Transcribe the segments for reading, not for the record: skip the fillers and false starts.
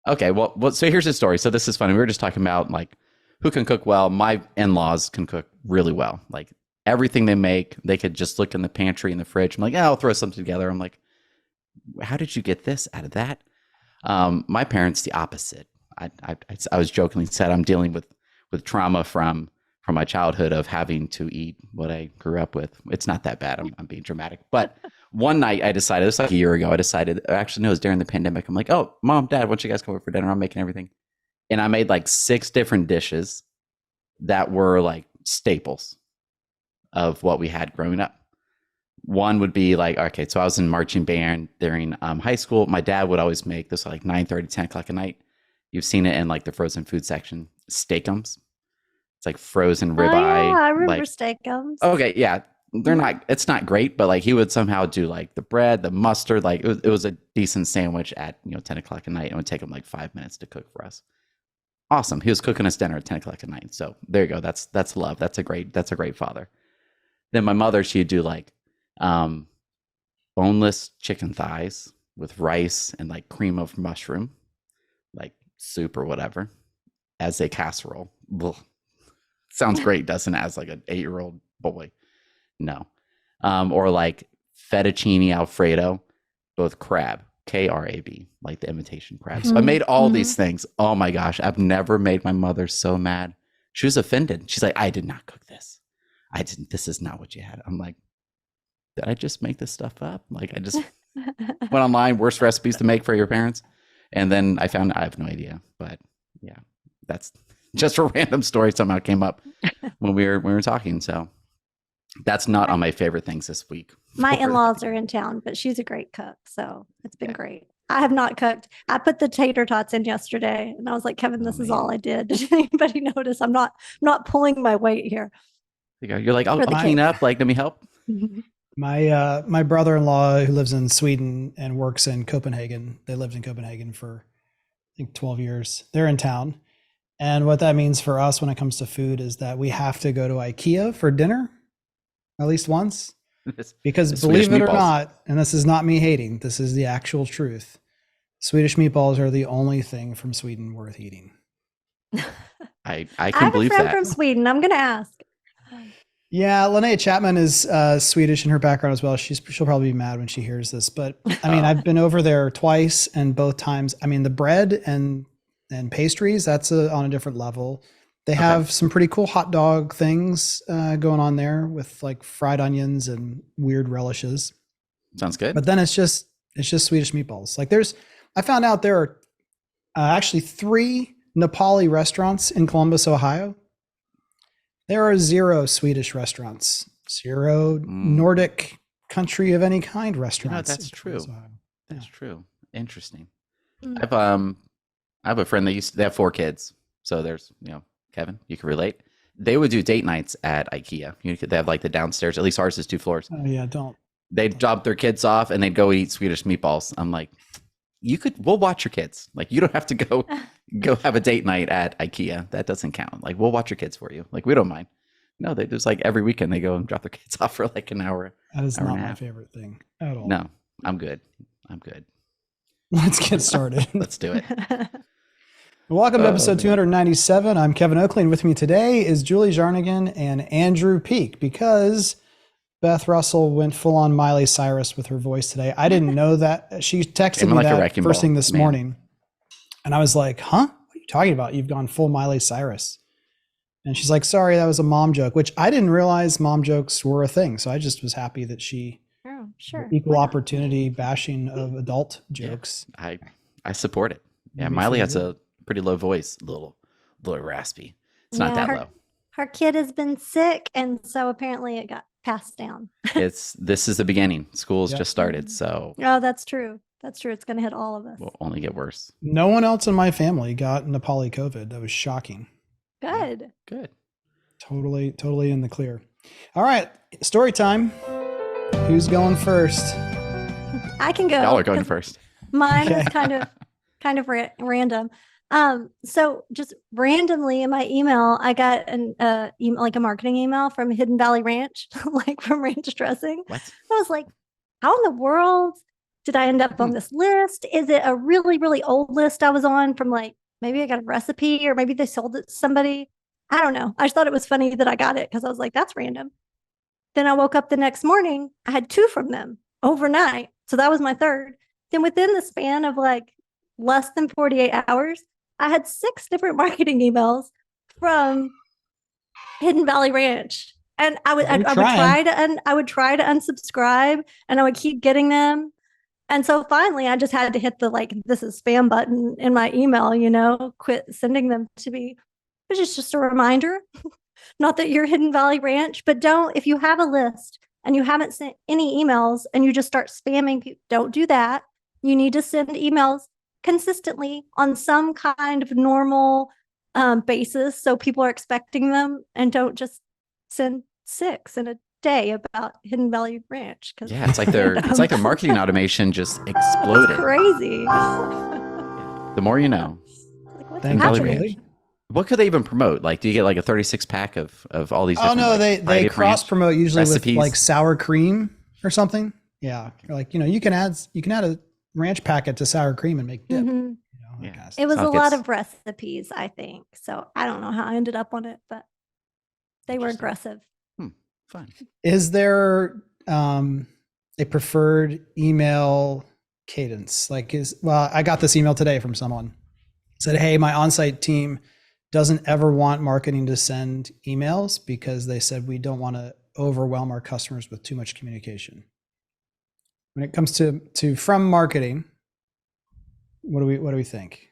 Okay, well, so here's the story. So this is funny. We were just talking about like who can cook well. My in-laws can cook really well. Like everything they make, they could just look in the pantry in the fridge. I'm like, yeah, I'll throw something together. I'm like, how did you get this out of that? My parents, the opposite. I was jokingly said I'm dealing with trauma from my childhood of having to eat what I grew up with. It's not that bad. I'm being dramatic, but one night I decided, it's like a year ago, I decided, actually, no, it was during the pandemic. I'm like, oh, mom, dad, why don't you guys come over for dinner? I'm making everything. And I made like 6 different dishes that were like staples of what we had growing up. One would be like, okay, so I was in marching band during high school. My dad would always make this like 9:30, 10 o'clock at night. You've seen it in like the frozen food section, steakums. It's like frozen Oh yeah, ribeye. I remember Like, steakums. okay, yeah, they're Mhm. not, it's not great, but like he would somehow do like the bread, the mustard. Like it was a decent sandwich at 10 o'clock at night. It would take him like 5 minutes to cook for us. Awesome. He was cooking us dinner at 10 o'clock at night. So there you go. That's love. That's a great father. Then my mother, she'd do like um boneless chicken thighs with rice and like cream of mushroom, like soup or whatever, as a casserole. Ugh. Sounds great, doesn't it? As like an 8-year-old boy. No. Or like fettuccine Alfredo, both crab, KRAB, like the imitation crab. So I made all Mm-hmm. these things. Oh my gosh, I've never made my mother so mad. She was offended. She's like, I did not cook this. I didn't, this is not what you had. I'm like, did I just make this stuff up? Like I just went online, worst recipes to make for your parents. And then I found, I have no idea. But yeah, that's just a random story somehow came up when we were talking. So that's not on my favorite things this week. My For the, in-laws are in town, but she's a great cook, so it's been yeah. great. I have not cooked. I put the tater tots in yesterday, and I was like, Kevin, Oh this is man. all I did. Did anybody notice? I'm not pulling my weight here You're like, I'll, for the I'll clean kids. up. Like, let me help. My brother-in-law who lives in Sweden and works in Copenhagen. They lived in Copenhagen for I think 12 years. They're in town. And what that means for us when it comes to food is that we have to go to IKEA for dinner at least once. It's, Because it's Swedish believe it or meatballs. not, and this is not me hating, this is the actual truth. Swedish meatballs are the only thing from Sweden worth eating. I I can have a believe friend that. from Sweden. I'm going to ask. Yeah, Linnea Chapman is Swedish in her background as well. She'll probably be mad when she hears this, but I mean, Oh, I've been over there twice, and both times, I mean, the bread and pastries, that's on a different level. They okay. have some pretty cool hot dog things going on there with like fried onions and weird relishes. Sounds good. But then it's just Swedish meatballs. Like I found out there are actually 3 Nepali restaurants in Columbus, Ohio. There are 0 Swedish restaurants, 0 Mm, Nordic country of any kind restaurants in that's Columbus, true. Ohio. Yeah. That's true. Interesting. Mm. I've I have a friend that they have 4 kids. So there's, Kevin, you can relate. They would do date nights at IKEA. They have like the downstairs, at least ours is 2 floors. Oh yeah, don't. They'd don't. drop their kids off and they'd go eat Swedish meatballs. I'm like, we'll watch your kids. Like you don't have to go have a date night at IKEA. That doesn't count. Like we'll watch your kids for you. Like we don't mind. No, they just like every weekend they go and drop their kids off for like an hour, That is hour and not a my half. favorite thing at all. No, I'm good. I'm good. Let's get started. Let's do it. Welcome to Oh episode man. 297. I'm Kevin Oakely, and with me today is Julie Jarnagin and Andrew Peek because Beth Russell went full on Miley Cyrus with her voice today. I didn't know that. She texted Came me like a that wrecking first ball, thing this man. morning, and I was like, huh? What are you talking about? You've gone full Miley Cyrus. And she's like, sorry, that was a mom joke, which I didn't realize mom jokes were a thing. So I just was happy that she Oh, sure. equal Why not? opportunity bashing of adult Yeah, jokes. I support it. Yeah, Made me Miley feel has good. a pretty low voice, little raspy. It's not Yeah, that her low. her kid has been sick, and so apparently it got passed down. This is the beginning. School's Yep. just started, so Oh, that's true. That's true. It's going to hit all of us. will only get worse. No one else in my family got Nepali COVID. That was shocking. Yeah, Good. good. Totally in the clear. All right, story time. Who's going first? I can go. Y'all are going 'cause first. Mine is Okay. kind of random. So just randomly in my email, I got an email, like a marketing email from Hidden Valley Ranch, like from ranch dressing. What? I was like, how in the world Did I end up on this list? Is it a really, really old list I was on from like, maybe I got a recipe or maybe they sold it to somebody? I don't know. I just thought it was funny that I got it because I was like, that's random. Then I woke up the next morning. I had 2 from them overnight. So that was my third. Then within the span of like less than 48 hours, I had 6 different marketing emails from Hidden Valley Ranch. And I would try to unsubscribe and I would keep getting them. And so finally I just had to hit the like, this is spam button in my email, quit sending them to me, which is just a reminder. Not that you're Hidden Valley Ranch, but if you have a list and you haven't sent any emails and you just start spamming people, don't do that. You need to send emails consistently on some kind of normal basis. So people are expecting them, and don't just send 6 in a day about Hidden Valley Ranch. Yeah, it's like their marketing automation just exploded. It's crazy. The more you know. Like, what's Thank Valley happening? Ranch. What could they even promote? Like, do you get like a 36-pack of all these? Oh no, they cross promote usually recipes? with like sour cream or something. Yeah, like you can add a ranch packet to sour cream and make dip. Mhm. Yeah. That kind of It was So a it lot gets- of recipes, I think. So I don't know how I ended up on it, but they were aggressive. Fun. Is there a preferred email cadence? I got this email today from someone. It said, hey, my on-site team doesn't ever want marketing to send emails because they said we don't want to overwhelm our customers with too much communication. When it comes to from marketing, what do we think?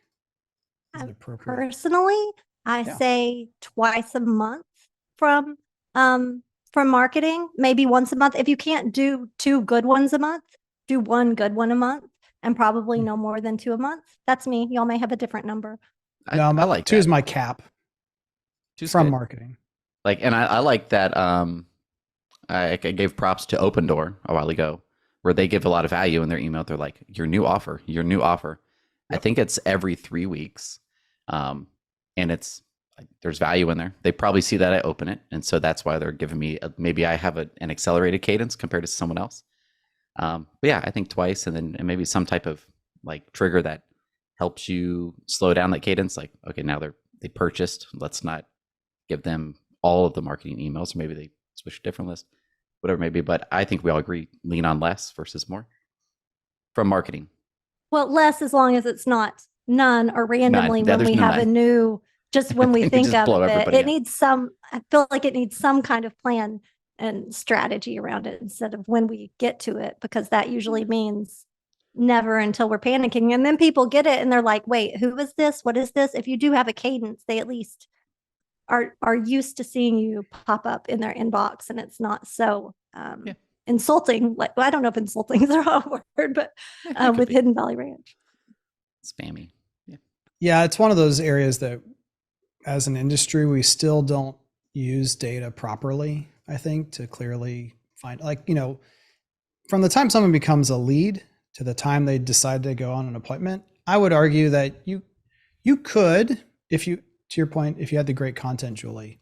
Is it appropriate? Personally, I say twice a month from marketing, maybe once a month. If you can't do 2 good ones a month, do 1 good one a month, and probably no more than 2 a month. That's me. Y'all may have a different number. I like 2 that. is my cap. Two's from good. marketing. Like, and I like that. I gave props to Open Door a while ago, where they give a lot of value in their email. They're like, your new offer. Yep. I think it's every 3 weeks, and it's there's value in there. They probably see that I open it, and so that's why they're giving me maybe I have an accelerated cadence compared to someone else. But yeah, I think twice, and maybe some type of like trigger that helps you slow down that cadence. Like, okay, now they purchased. Let's not give them all of the marketing emails. Or maybe they switch a different list, whatever it may be. But I think we all agree, lean on less versus more from marketing. Well, less as long as it's not none or randomly Yeah, when there's we no have a none. new, just when we We think just of blow it, everybody it up. needs I feel like it needs some kind of plan and strategy around it instead of when we get to it, because that usually means never until we're panicking. And then people get it and they're like, wait, who is this? What is this? If you do have a cadence, they at least are used to seeing you pop up in their inbox, and it's not so insulting. Like, well, I don't know if insulting is the wrong word, but with Hidden Valley Ranch. Spammy. Yeah, it's one of those areas that as an industry, we still don't use data properly, I think, to clearly find, like, from the time someone becomes a lead to the time they decide to go on an appointment, I would argue that you could, to your point, if you had the great content, Julie,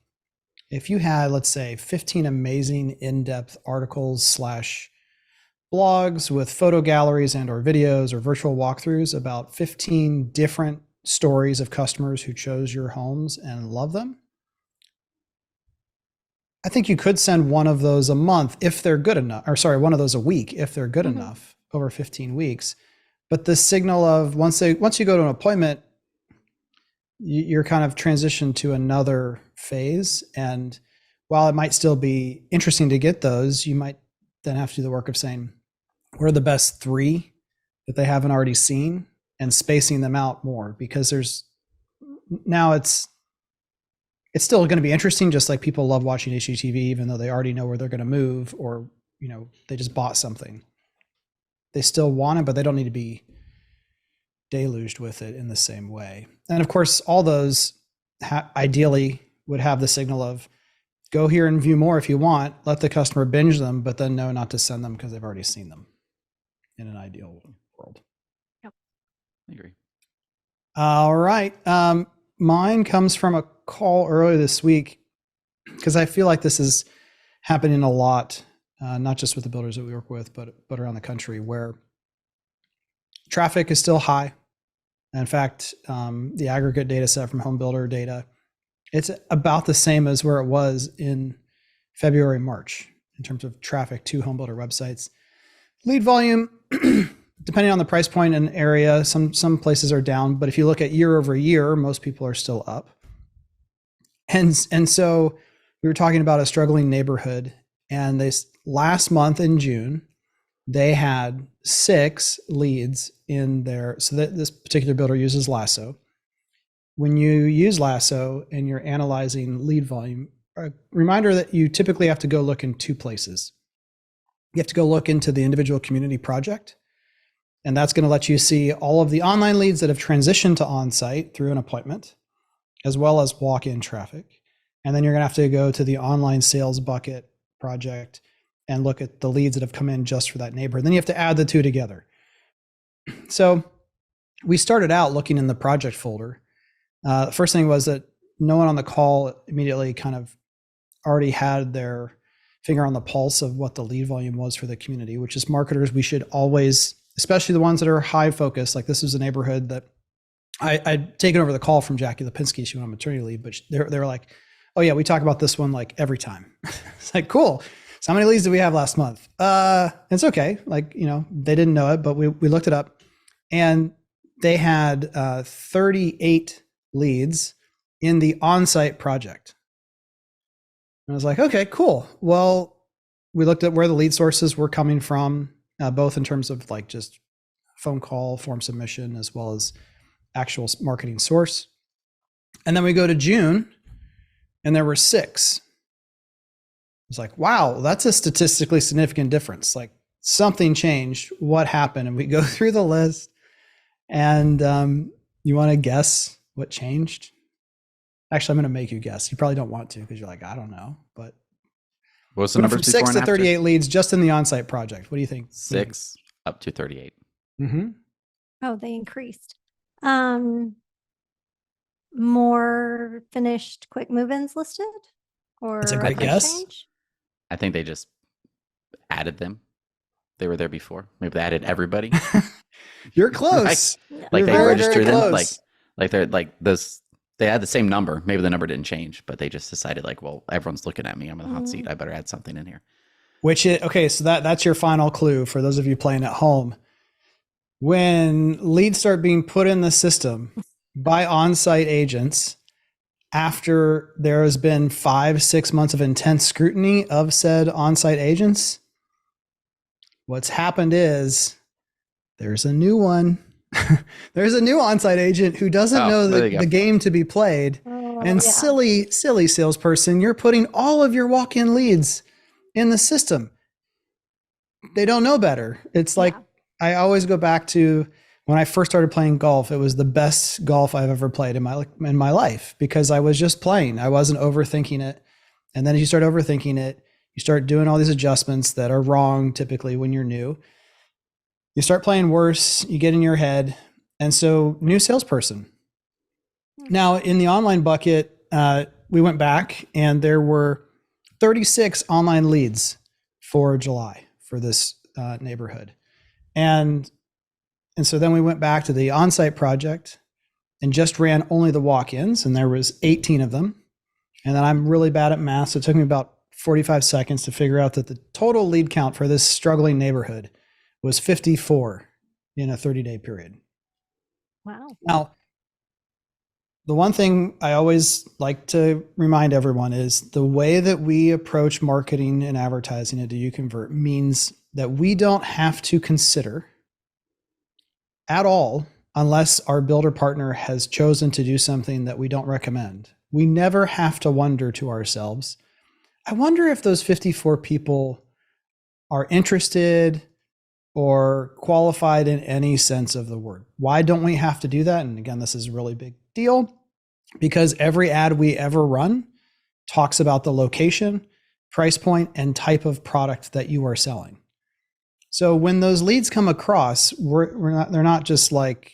if you had, let's say, 15 amazing in-depth articles / blogs with photo galleries and or videos or virtual walkthroughs about 15 different stories of customers who chose your homes and love them, I think you could send one of those a month if they're good enough, or sorry, one of those a week if they're good enough over 15 weeks. But the signal of once you go to an appointment, you're kind of transitioned to another phase. And while it might still be interesting to get those, you might then have to do the work of saying, what are the best 3 that they haven't already seen, and spacing them out more, because it's still going to be interesting, just like people love watching HGTV, even though they already know where they're going to move, or, they just bought something. They still want it, but they don't need to be deluged with it in the same way. And of course, all those ideally would have the signal of go here and view more if you want, let the customer binge them, but then know not to send them because they've already seen them in an ideal world. Yep. I agree. All right. Mine comes from a call earlier this week, because I feel like this is happening a lot, not just with the builders that we work with, but around the country, where traffic is still high. In fact, the aggregate data set from home builder data, it's about the same as where it was in February, March in terms of traffic to home builder websites. Lead volume, depending on the price point and area, some places are down, but if you look at year over year, most people are still up. And so we were talking about a struggling neighborhood, and last month in June, they had 6 leads in there. So that this particular builder uses Lasso. When you use Lasso and you're analyzing lead volume, a reminder that you typically have to go look in 2 places. You have to go look into the individual community project, and that's going to let you see all of the online leads that have transitioned to on-site through an appointment, as well as walk-in traffic. And then you're going to have to go to the online sales bucket project and look at the leads that have come in just for that neighborhood. Then you have to add the 2 together. So we started out looking in the project folder. The first thing was that no one on the call immediately kind of already had their finger on the pulse of what the lead volume was for the community, which is marketers. We should always, especially the ones that are high focus, like this is a neighborhood that I'd taken over the call from Jackie Lipinski. She went on maternity leave, but they were like, oh yeah, we talk about this one like every time. It's like, cool. So how many leads did we have last month? It's okay. Like, they didn't know it, but we looked it up, and they had 38 leads in the on-site project. And I was like, okay, cool. Well, we looked at where the lead sources were coming from, both in terms of like just phone call, form submission, as well as actual marketing source. And then we go to June, and there were 6. It's like, wow, that's a statistically significant difference. Like something changed. What happened? And we go through the list, and you want to guess what changed? Actually, I'm going to make you guess. You probably don't want to because you're like, I don't know. But What's the numbers from before 6 and to after? 38 leads just in the on-site project. What do you think? 6 up to 38. Mm-hmm. Oh, they increased. More finished quick move-ins listed? Or That's a great price guess. change? I think they just added them. They were there before. Maybe they added everybody. You're close. Like You're they very, registered very them. close. Like they're like this. They had the same number. Maybe the number didn't change, but they just decided like, well, everyone's looking at me. I'm in the hot seat. I better add something in here. Okay, so that's your final clue for those of you playing at home. When leads start being put in the system by on-site agents, after there has been 5-6 months of intense scrutiny of said on-site agents, what's happened is there's a new one. There's a new on-site agent who doesn't know the game to be played. And silly salesperson, you're putting all of your walk-in leads in the system. They don't know better. It's like, I always go back to when I first started playing golf. It was the best golf I've ever played in my life because I was just playing. I wasn't overthinking it. And then as you start overthinking it, you start doing all these adjustments that are wrong typically when you're new. You start playing worse, you get in your head. And so new salesperson. Now in the online bucket, we went back and there were 36 online leads for July for this neighborhood. And so then we went back to the on-site project and just ran only the walk-ins, and there was 18 of them. And then I'm really bad at math, so it took me about 45 seconds to figure out that the total lead count for this struggling neighborhood was 54 in a 30-day period. Wow. Now, the one thing I always like to remind everyone is the way that we approach marketing and advertising at Do You Convert means that we don't have to consider at all, unless our builder partner has chosen to do something that we don't recommend. We never have to wonder to ourselves, I wonder if those 54 people are interested or qualified in any sense of the word. Why don't we have to do that? And again, this is a really big deal because every ad we ever run talks about the location, price point, and type of product that you are selling. So when those leads come across, they're not just like,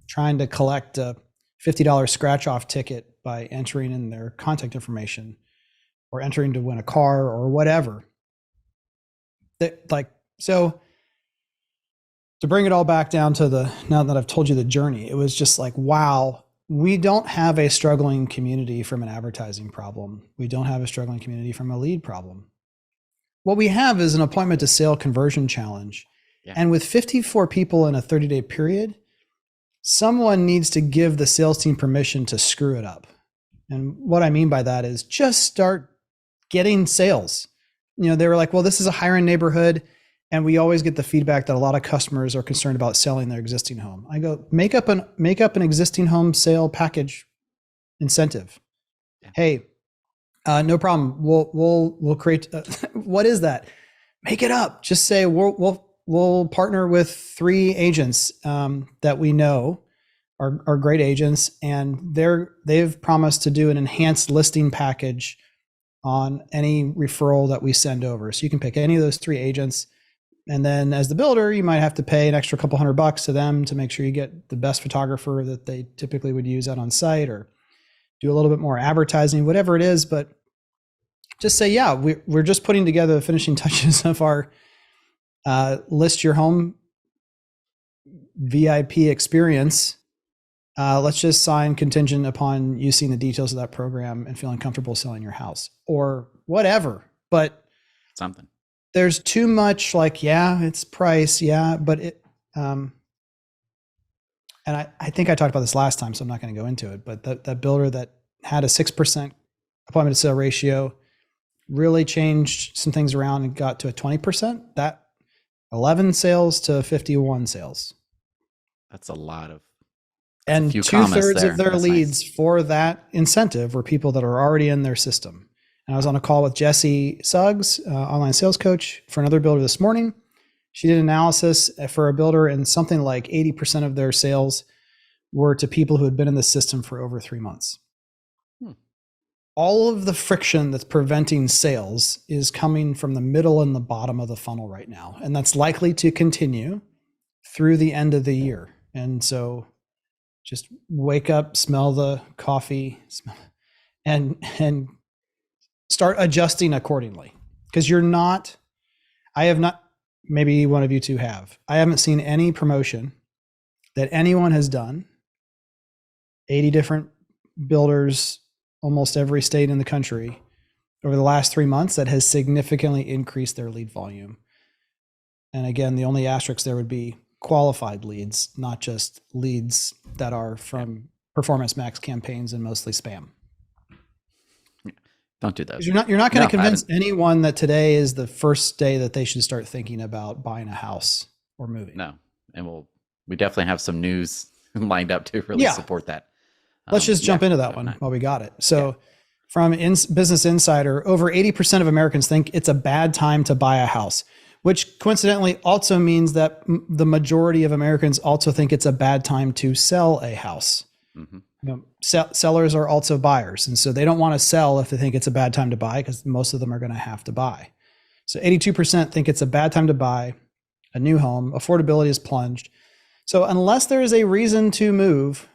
trying to collect a $50 scratch off ticket by entering in their contact information or entering to win a car or whatever. So to bring it all back down to now that I've told you the journey, it was just like, wow, we don't have a struggling community from an advertising problem. We don't have a struggling community from a lead problem. What we have is an appointment to sale conversion challenge. Yeah. And with 54 people in a 30-day period, someone needs to give the sales team permission to screw it up. And what I mean by that is just start getting sales. They were like, well, this is a higher end neighborhood. And we always get the feedback that a lot of customers are concerned about selling their existing home. I go, make up an existing home sale package incentive. Yeah. Hey, no problem. We'll create. What is that? Make it up. Just say we'll partner with 3 agents that we know are great agents, and they've promised to do an enhanced listing package on any referral that we send over. So you can pick any of those 3 agents. And then as the builder, you might have to pay an extra couple $100 to them to make sure you get the best photographer that they typically would use out on site, or do a little bit more advertising, whatever it is. But just say, yeah, we're just putting together the finishing touches of our list your home VIP experience. Let's just sign contingent upon you seeing the details of that program and feeling comfortable selling your house or whatever. But something. There's too much like, yeah, it's price. Yeah. But and I think I talked about this last time, so I'm not going to go into it, but that builder that had a 6% appointment to sale ratio really changed some things around and got to a 20%, that 11 sales to 51 sales. That's a lot of, and 2/3 of their That's leads nice. For that incentive were people that are already in their system. And I was on a call with Jessie Suggs, online sales coach for another builder this morning. She did analysis for a builder, and something like 80% of their sales were to people who had been in the system for over 3 months. All of the friction that's preventing sales is coming from the middle and the bottom of the funnel right now. And that's likely to continue through the end of the year. And so just wake up, smell the coffee, and start adjusting accordingly. Because I have not, maybe one of you two have. I haven't seen any promotion that anyone has done. 80 different builders, almost every state in the country over the last 3 months, that has significantly increased their lead volume. And again, the only asterisk there would be qualified leads, not just leads that are from Performance Max campaigns and mostly spam. Don't do those. You're not going to convince anyone that today is the first day that they should start thinking about buying a house or moving. No. And we definitely have some news lined up to really support that. Let's just jump into that one while we got it. So from Business Insider, over 80% of Americans think it's a bad time to buy a house, which coincidentally also means that the majority of Americans also think it's a bad time to sell a house. Mm-hmm. Sellers are also buyers. And so they don't want to sell if they think it's a bad time to buy, because most of them are going to have to buy. So 82% think it's a bad time to buy a new home. Affordability has plunged. So unless there is a reason to move,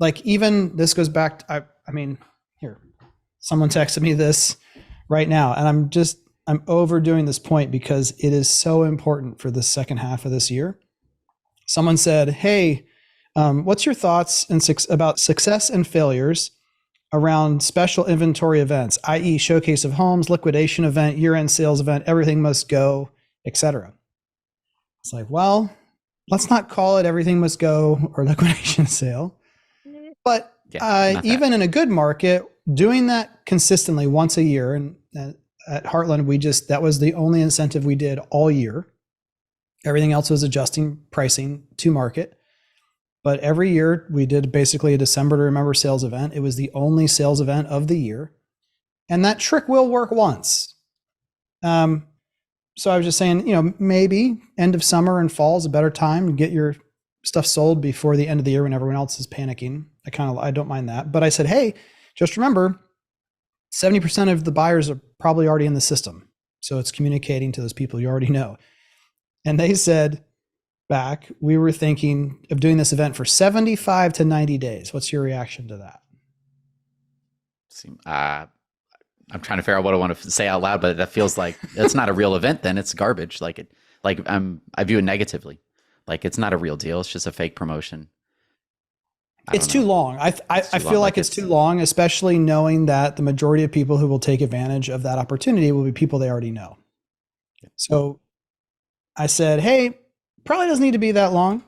like even this goes back to, I mean, here, someone texted me this right now, and I'm overdoing this point because it is so important for the second half of this year. Someone said, hey, what's your thoughts about success and failures around special inventory events, i.e. showcase of homes, liquidation event, year-end sales event, everything must go, etc. It's like, well, let's not call it everything must go or liquidation sale. But even in a good market, doing that consistently once a year, and at Heartland, that was the only incentive we did all year. Everything else was adjusting pricing to market. But every year we did basically a December to Remember sales event. It was the only sales event of the year. And that trick will work once. So I was just saying, maybe end of summer and fall is a better time to get your stuff sold before the end of the year when everyone else is panicking. I don't mind that. But I said, hey, just remember, 70% of the buyers are probably already in the system. So it's communicating to those people you already know. And they said back, we were thinking of doing this event for 75 to 90 days. What's your reaction to that? I'm trying to figure out what I want to say out loud, but that feels like it's not a real event. Then it's garbage. I view it negatively. Like it's not a real deal. It's just a fake promotion. It's too long. I feel like it's too long, especially knowing that the majority of people who will take advantage of that opportunity will be people they already know. So I said, hey, probably doesn't need to be that long.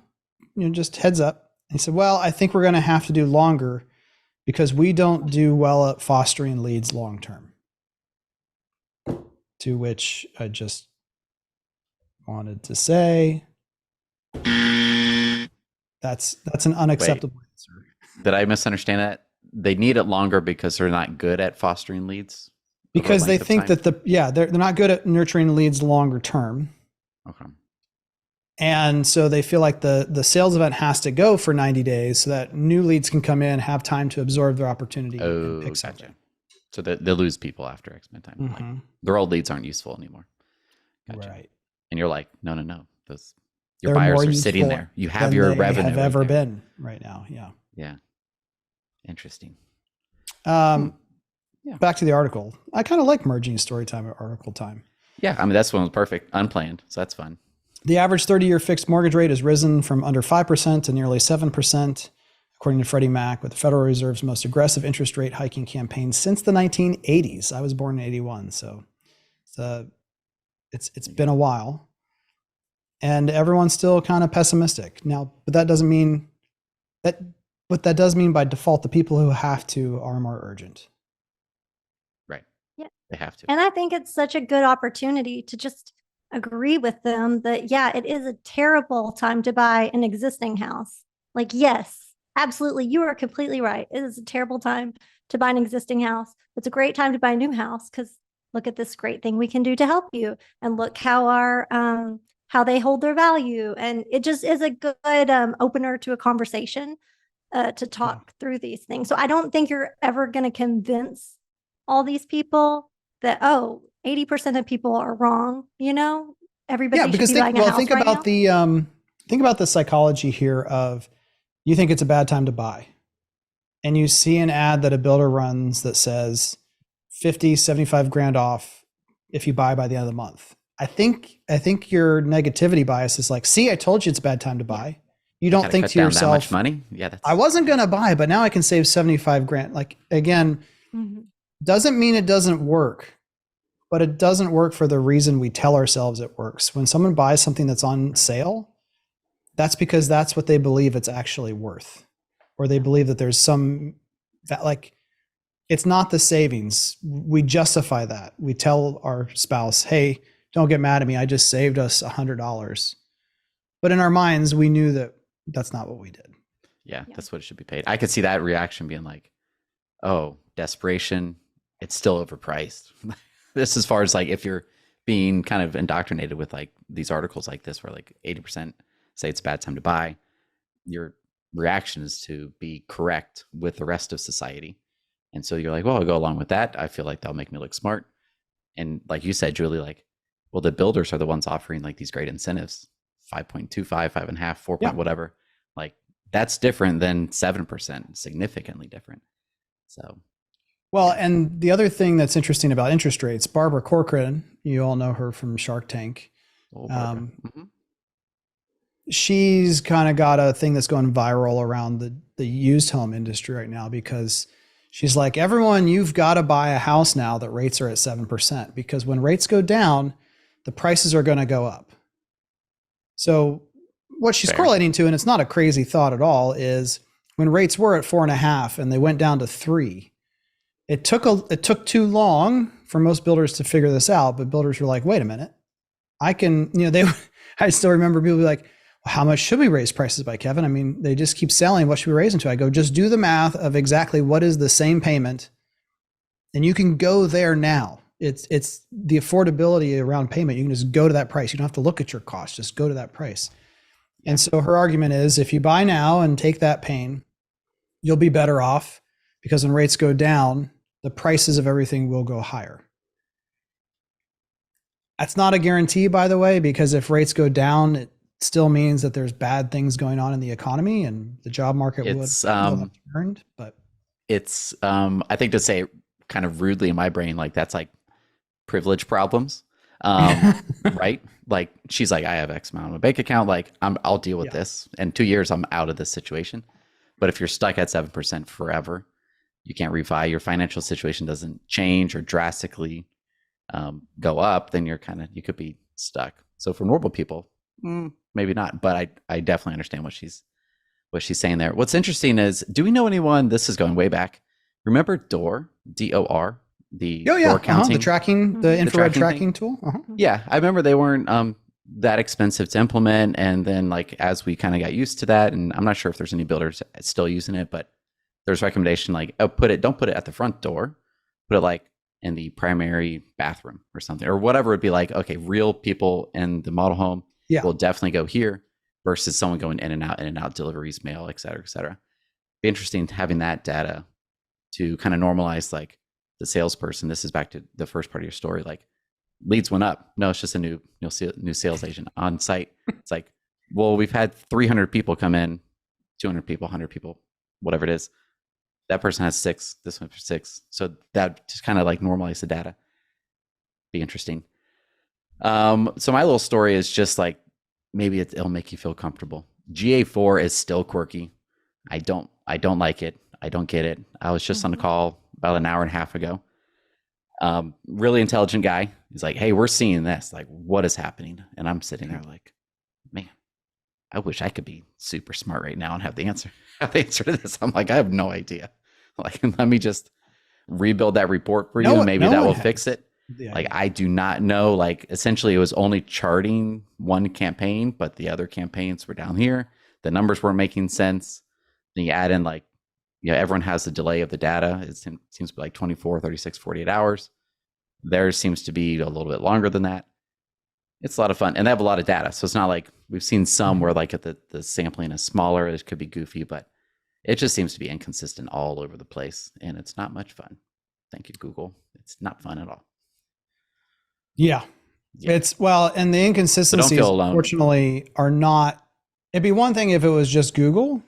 Just heads up. He said, well, I think we're going to have to do longer because we don't do well at fostering leads long term. To which I just wanted to say, that's an unacceptable answer. Did I misunderstand that? They need it longer because they're not good at fostering leads? Because they think that they're not good at nurturing leads longer term. Okay. And so they feel like the sales event has to go for 90 days so that new leads can come in, have time to absorb their opportunity. Oh, gotcha. So they lose people after X amount of time. Mm-hmm. Like, their old leads aren't useful anymore. Gotcha. Right. And you're like, no. Your buyers are sitting there. You have your revenue. Have ever been right now. Yeah. Yeah. Interesting. Back to the article. I kind of like merging story time and article time. Yeah. I mean, that's one was perfect, unplanned. So that's fun. The average 30-year fixed mortgage rate has risen from under 5% to nearly 7%, according to Freddie Mac, with the Federal Reserve's most aggressive interest rate hiking campaign since the 1980s. I was born in 81, so it's been a while. And everyone's still kind of pessimistic. Now, but that doesn't mean that what that does mean by default, the people who have to are more urgent. Right. Yeah. They have to. And I think it's such a good opportunity to just agree with them that, yeah, it is a terrible time to buy an existing house. Like, yes, absolutely. You are completely right. It is a terrible time to buy an existing house. It's a great time to buy a new house because look at this great thing we can do to help you. And look how how they hold their value. And it just is a good opener to a conversation to talk through these things. So I don't think you're ever going to convince all these people that, 80% of people are wrong, everybody should be buying a house think right about now. Think about the psychology here of you think it's a bad time to buy and you see an ad that a builder runs that says 50, 75 grand off if you buy by the end of the month. I think your negativity bias is like, see, I told you it's a bad time to buy. You don't think to yourself, that much money? Yeah, I wasn't going to buy, but now I can save 75 grand. Like, again, doesn't mean it doesn't work. But it doesn't work for the reason we tell ourselves it works. When someone buys something that's on sale, that's because that's what they believe it's actually worth. Or they believe that there's it's not the savings. We justify that. We tell our spouse, hey, don't get mad at me. I just saved us $100. But in our minds, we knew that that's not what we did. Yeah, that's what it should be paid. I could see that reaction being like, oh, desperation, it's still overpriced. This as far as like if you're being kind of indoctrinated with like these articles like this where like 80% say it's a bad time to buy, your reaction is to be correct with the rest of society. And so you're like, well, I'll go along with that. I feel like that'll make me look smart. And like you said, Julie, like, well, the builders are the ones offering like these great incentives, 5.25, 5.5, 4 point, whatever. Like that's different than 7%, significantly different. So. Well, and the other thing that's interesting about interest rates, Barbara Corcoran, you all know her from Shark Tank. She's kind of got a thing that's going viral around the used home industry right now because she's like, everyone, you've got to buy a house now that rates are at 7% because when rates go down, the prices are going to go up. So what she's correlating to, and it's not a crazy thought at all, is when rates were at 4.5 and they went down to 3, it took too long for most builders to figure this out, but builders were like, wait a minute, I can, I still remember people be like, well, how much should we raise prices by, Kevin? I mean, they just keep selling. What should we raise them to? I go, just do the math of exactly what is the same payment. And you can go there now. It's the affordability around payment. You can just go to that price. You don't have to look at your cost, just go to that price. And so her argument is if you buy now and take that pain, you'll be better off because when rates go down, the prices of everything will go higher. That's not a guarantee, by the way, because if rates go down, it still means that there's bad things going on in the economy and the job market will have turned. But it's, I think to say kind of rudely in my brain, like that's like privilege problems. Right? Like she's like, I have X amount on my bank account. Like I'll deal with this. In 2 years, I'm out of this situation. But if you're stuck at 7% forever, you can't refi, your financial situation doesn't change or drastically go up, then you could be stuck. So for normal people, maybe not. But I definitely understand what she's saying there. What's interesting is, do we know anyone? This is going way back. Remember DOR, DOR, the door counting, the tracking, the infrared tracking tool. Yeah, I remember they weren't that expensive to implement, and then like as we kind of got used to that, and I'm not sure if there's any builders still using it, but there's recommendation like, oh, don't put it at the front door, put it like in the primary bathroom or something, or whatever. It'd be like, okay, real people in the model home will definitely go here versus someone going in and out, deliveries, mail, et cetera, et cetera. Be interesting having that data to kind of normalize like the salesperson. This is back to the first part of your story. Like leads went up. No, it's just a new sales agent on site. It's like, well, we've had 300 people come in, 200 people, 100 people, whatever it is. That person has 6. This one for 6. So that just kind of like normalize the data. Be interesting. So my little story is just like, maybe it'll make you feel comfortable. GA4 is still quirky. I don't like it. I don't get it. I was just on a call about an hour and a half ago. Really intelligent guy. He's like, hey, we're seeing this. Like, what is happening? And I'm sitting there like, man, I wish I could be super smart right now and have the answer to this. I'm like, I have no idea. Like, let me just rebuild that report for you. And maybe that will fix it. Like, I do not know. Like, essentially, it was only charting one campaign, but the other campaigns were down here. The numbers weren't making sense. Then you add in like, everyone has the delay of the data. It seems to be like 24, 36, 48 hours. Theirs seems to be a little bit longer than that. It's a lot of fun. And they have a lot of data. So it's not like we've seen some where like the sampling is smaller. It could be goofy, but it just seems to be inconsistent all over the place. And it's not much fun. Thank you, Google. It's not fun at all. Yeah. It's and the inconsistencies, unfortunately, are not. It'd be one thing if it was just Google,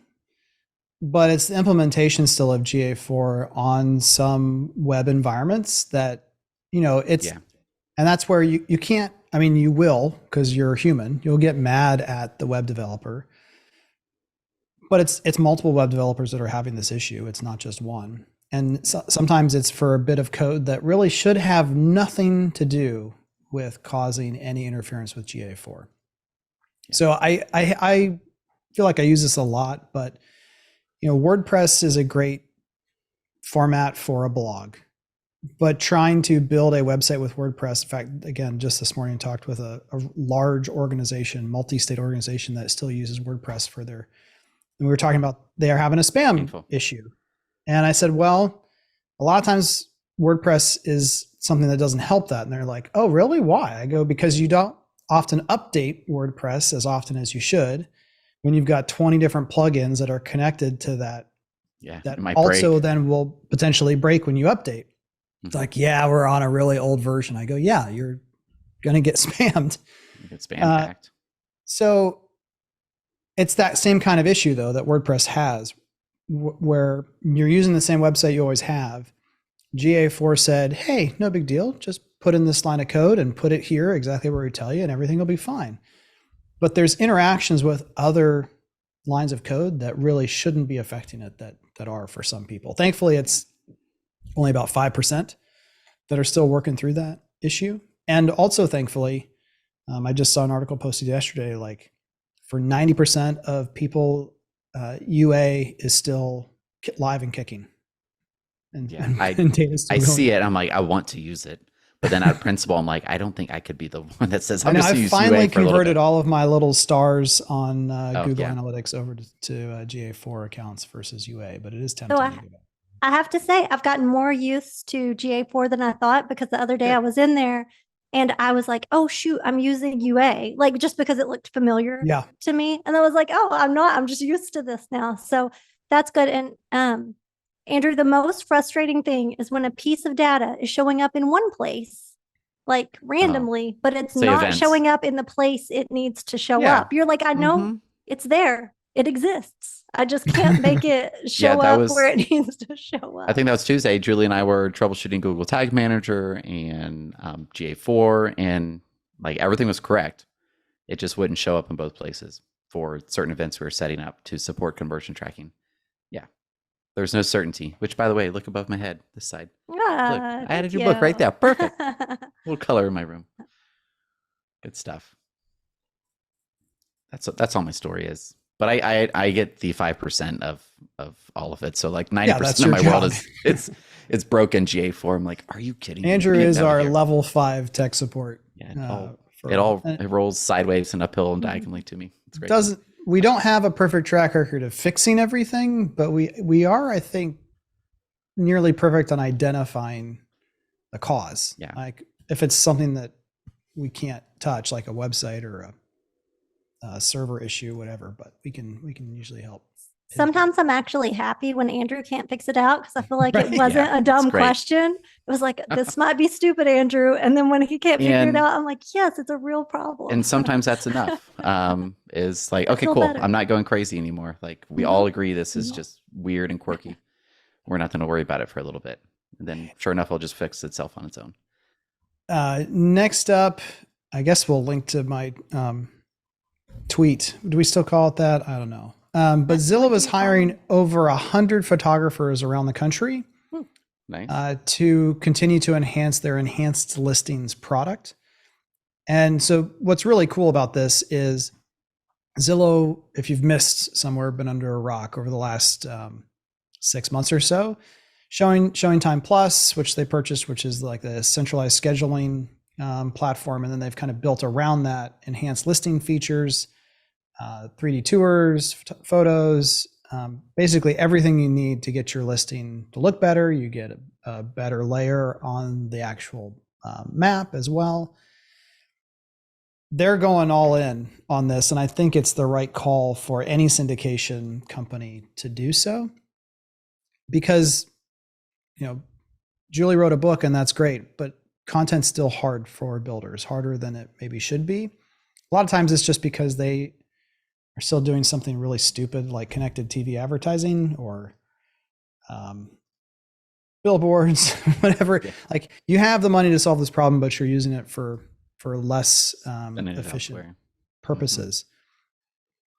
but it's the implementation still of GA4 on some web environments that, it's, and that's where you can't, I mean, you will, because you're human, you'll get mad at the web developer, but it's multiple web developers that are having this issue. It's not just one. And sometimes it's for a bit of code that really should have nothing to do with causing any interference with GA4. So I feel like I use this a lot, but WordPress is a great format for a blog, but trying to build a website with WordPress, in fact, again, just this morning talked with a large organization, multi-state organization that still uses WordPress for and we were talking about they are having a spam issue. And I said, well, a lot of times WordPress is something that doesn't help that. And they're like, oh, really? Why? I go, because you don't often update WordPress as often as you should when you've got 20 different plugins that are connected to that. Yeah, that also break. Then will potentially break when you update. It's like, we're on a really old version. I go, you're going to get spammed. You get spam packed. So it's that same kind of issue, though, that WordPress has, where you're using the same website you always have. GA4 said, hey, no big deal. Just put in this line of code and put it here exactly where we tell you, and everything will be fine. But there's interactions with other lines of code that really shouldn't be affecting it that are for some people. Thankfully, it's only about 5% that are still working through that issue. And also, thankfully, I just saw an article posted yesterday, like for 90% of people, UA is still live and kicking. And I see it. I'm like, I want to use it. But then out of principle, I'm like, I don't think I could be the one that says, I finally converted all of my little stars on Google Analytics over to GA4 accounts versus UA, but it is tempting to do that. I have to say, I've gotten more used to GA4 than I thought, because the other day I was in there and I was like, oh, shoot, I'm using UA, like just because it looked familiar to me. And I was like, oh, I'm just used to this now. So that's good. And Andrew, the most frustrating thing is when a piece of data is showing up in one place, like randomly, but it's not showing up in the place it needs to show up. You're like, I know it's there. it exists. I just can't make it show that up was- where it needs to show up. I think that was Tuesday. Julie and I were troubleshooting Google Tag Manager and GA4, and like everything was correct. It just wouldn't show up in both places for certain events we were setting up to support conversion tracking. Yeah. There's no certainty, which, by the way, look above my head, this side. Look, I added your book right there. Perfect. Little color in my room. Good stuff. That's all my story is. But I get the 5% of all of it. So like 90% of my world is it's broken GA4. I'm like, are you kidding me? Andrew is our level 5 tech support. Yeah, it rolls sideways and uphill and diagonally to me. It's great. We don't have a perfect track record of fixing everything, but we are, I think, nearly perfect on identifying the cause. Yeah. Like if it's something that we can't touch, like a website or a server issue, whatever, but we can usually help. Sometimes I'm actually happy when Andrew can't fix it out because I feel like Right, it wasn't a dumb question. It was like, this might be stupid, Andrew. And then when he can't figure it out, I'm like, yes, it's a real problem. And sometimes that's enough. Is like, okay, cool. Better. I'm not going crazy anymore. Like we all agree this is just weird and quirky. We're not going to worry about it for a little bit. And then sure enough, it'll just fix itself on its own. Next up, I guess we'll link to my tweet. Do we still call it that? I don't know. But Zillow is hiring over 100 photographers around the country to continue to enhance their enhanced listings product. And so what's really cool about this is Zillow, if you've missed somewhere, been under a rock over the last 6 months or so, Showing Time Plus, which they purchased, which is like the centralized scheduling platform. And then they've kind of built around that enhanced listing features, 3D tours, photos, basically everything you need to get your listing to look better. You get a better layer on the actual map as well. They're going all in on this, and I think it's the right call for any syndication company to do so, because Julie wrote a book and that's great, but content's still hard for builders, harder than it maybe should be. A lot of times it's just because they are still doing something really stupid like connected TV advertising or billboards, whatever. Yeah. Like you have the money to solve this problem, but you're using it for less efficient purposes.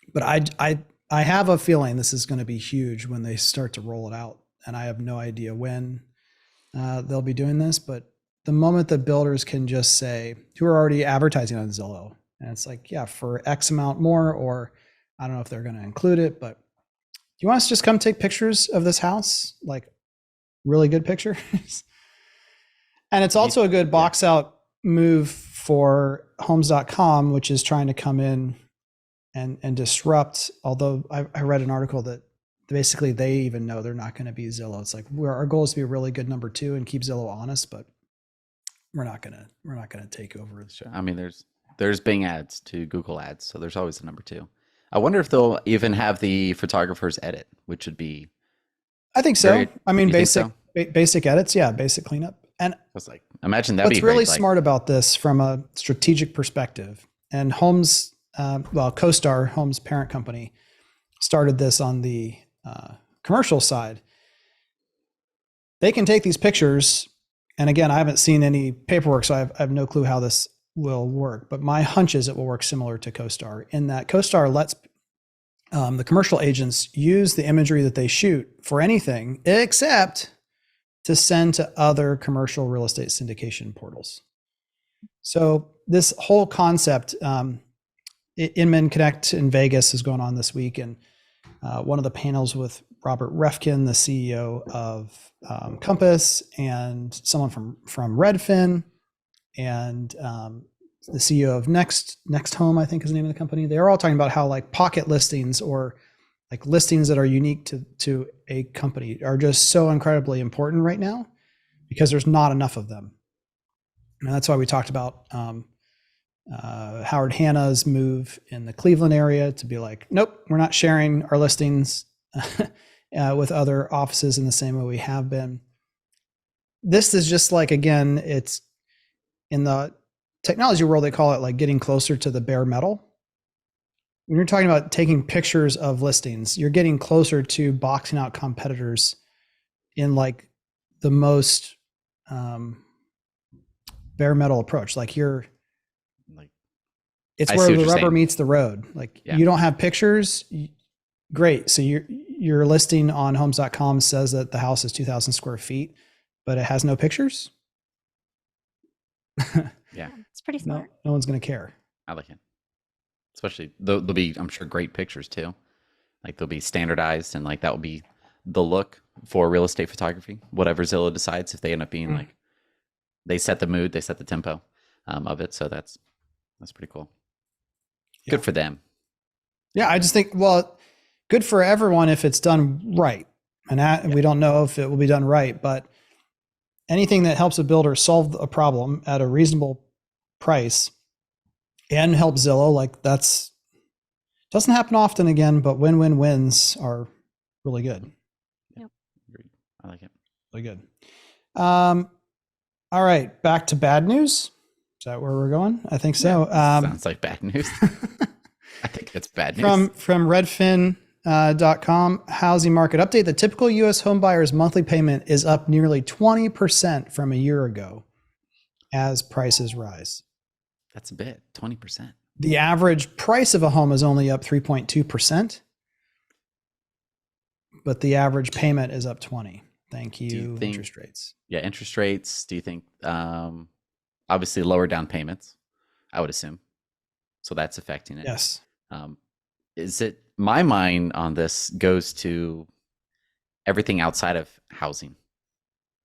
Mm-hmm. But I have a feeling this is going to be huge when they start to roll it out. And I have no idea when they'll be doing this, but the moment that builders can just say, who are already advertising on Zillow, and it's like, yeah, for X amount more, or I don't know if they're going to include it, but do you want us to just come take pictures of this house? Like really good pictures. And it's also a good box out move for homes.com, which is trying to come in and disrupt. Although I read an article that basically they even know they're not going to be Zillow. It's like our goal is to be a really good number 2 and keep Zillow honest, but we're not gonna take over the show. I mean, there's Bing ads to Google ads, so there's always a number 2. I wonder if they'll even have the photographers edit, which would be. I think so. I mean, basic edits, yeah, basic cleanup. And I was like, imagine that. What's really smart about this from a strategic perspective, and Homes, CoStar, Homes' parent company, started this on the commercial side. They can take these pictures, and again, I haven't seen any paperwork, so I have no clue how this will work, but my hunch is it will work similar to CoStar in that CoStar lets the commercial agents use the imagery that they shoot for anything except to send to other commercial real estate syndication portals. So this whole concept, Inman Connect in Vegas is going on this week, and one of the panels with Robert Refkin, the CEO of Compass, and someone from Redfin, and the CEO of Next Home, I think is the name of the company. They're all talking about how like pocket listings or like listings that are unique to a company are just so incredibly important right now because there's not enough of them. And that's why we talked about Howard Hanna's move in the Cleveland area to be like, nope, we're not sharing our listings with other offices in the same way we have been. This is just like, again, it's in the technology world, they call it like getting closer to the bare metal. when you're talking about taking pictures of listings, you're getting closer to boxing out competitors in like the most bare metal approach. Like Like, it's I where see what the you're rubber saying. meets the road. Like Yeah. you don't have pictures. Great. So your listing on homes.com says that the house is 2,000 square feet, but it has no pictures. Yeah. It's pretty No, smart. no one's going to care. I like it. Especially there'll be, I'm sure, great pictures too. Like they'll be standardized, and like that will be the look for real estate photography. Whatever Zillow decides, if they end up being like, they set the mood, they set the tempo of it. So that's pretty cool. Yeah. Good for them. Yeah, I just think, well, good for everyone if it's done right. And we don't know if it will be done right, but anything that helps a builder solve a problem at a reasonable price and help Zillow, like that's doesn't happen often again, but win-win wins are really good. Yep. Agreed. I like it. Really good. All right, back to bad news. Is that where we're going? I think so. Sounds like bad news. I think it's bad news. From Redfin.com, housing market update. The typical U.S. home buyer's monthly payment is up nearly 20% from a year ago as prices rise. That's a bit, 20%. The average price of a home is only up 3.2%, but the average payment is up 20. Thank you, interest rates. Yeah, interest rates. Do you think, obviously lower down payments, I would assume. So that's affecting it. Yes. Is it, my mind on this goes to everything outside of housing.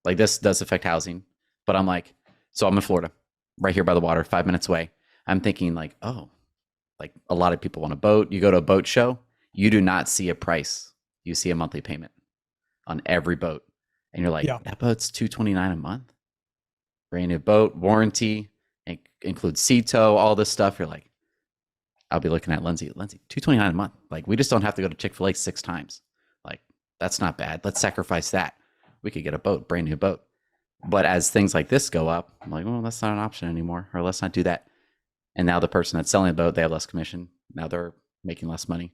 Like this does affect housing, but I'm like, so I'm in Florida, right here by the water, 5 minutes away. I'm thinking like, oh, like a lot of people want a boat. You go to a boat show, you do not see a price. You see a monthly payment on every boat. And you're like, that boat's $229 a month. Brand new boat, warranty, includes sea tow, all this stuff. You're like, I'll be looking at Lindsay, $229 a month. Like we just don't have to go to Chick-fil-A 6 times. Like that's not bad. Let's sacrifice that. We could get a boat, brand new boat. But as things like this go up, I'm like, well, that's not an option anymore, or let's not do that. And now the person that's selling the boat, they have less commission. Now they're making less money.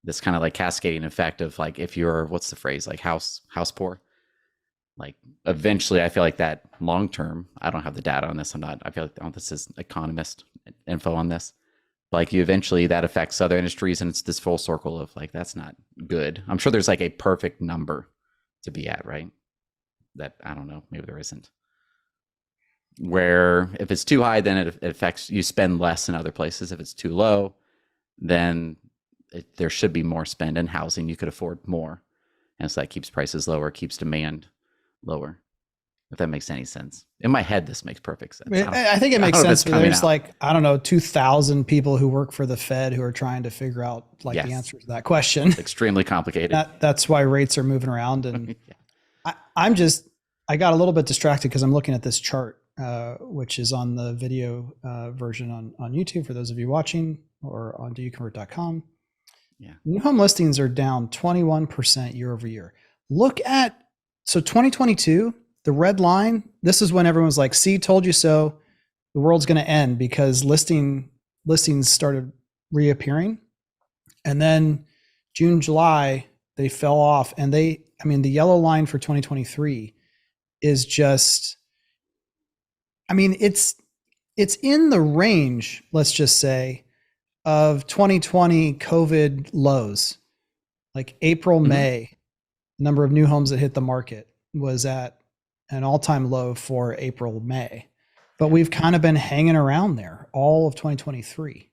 This kind of like cascading effect of like, if you're, what's the phrase, like house poor, like eventually I feel like that long term, I don't have the data on this. I feel like this is economist info on this. Like you eventually that affects other industries, and it's this full circle of like, that's not good. I'm sure there's like a perfect number to be at, right? That I don't know, maybe there isn't. Where if it's too high, then it affects, you spend less in other places. If it's too low, then there should be more spend in housing. You could afford more. And so that keeps prices lower, keeps demand lower. If that makes any sense. In my head, this makes perfect sense. I think it makes sense. But there's like, I don't know, 2,000 people who work for the Fed who are trying to figure out like the answer to that question. It's extremely complicated. That's why rates are moving around. And I got a little bit distracted because I'm looking at this chart, which is on the video version on YouTube for those of you watching, or on doyouconvert.com. Yeah. New home listings are down 21% year over year. Look at, so 2022, the red line, this is when everyone's like, see, told you so. The world's going to end because listings started reappearing. And then June, July, they fell off. And the yellow line for 2023 is just, it's in the range, let's just say, of 2020 COVID lows. Like April, May, number of new homes that hit the market was at an all-time low for April, May. But we've kind of been hanging around there all of 2023.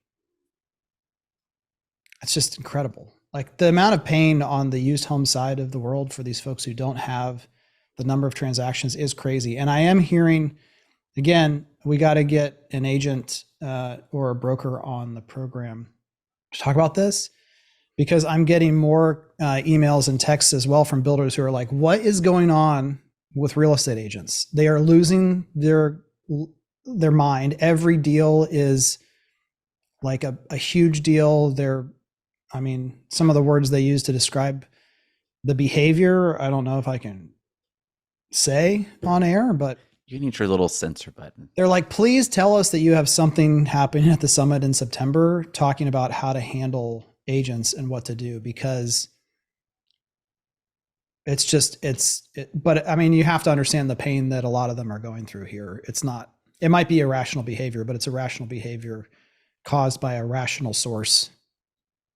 It's just incredible. Like the amount of pain on the used home side of the world for these folks who don't have the number of transactions is crazy. And I am hearing, again, we got to get an agent or a broker on the program to talk about this, because I'm getting more emails and texts as well from builders who are like, what is going on with real estate agents? They are losing their mind. Every deal is like a huge deal. Some of the words they use to describe the behavior, I don't know if I can say on air, but You need your little censor button. They're like, please tell us that you have something happening at the summit in September talking about how to handle agents and what to do, because it's just, but I mean, you have to understand the pain that a lot of them are going through here. It's not, it might be irrational behavior, but it's irrational behavior caused by a rational source,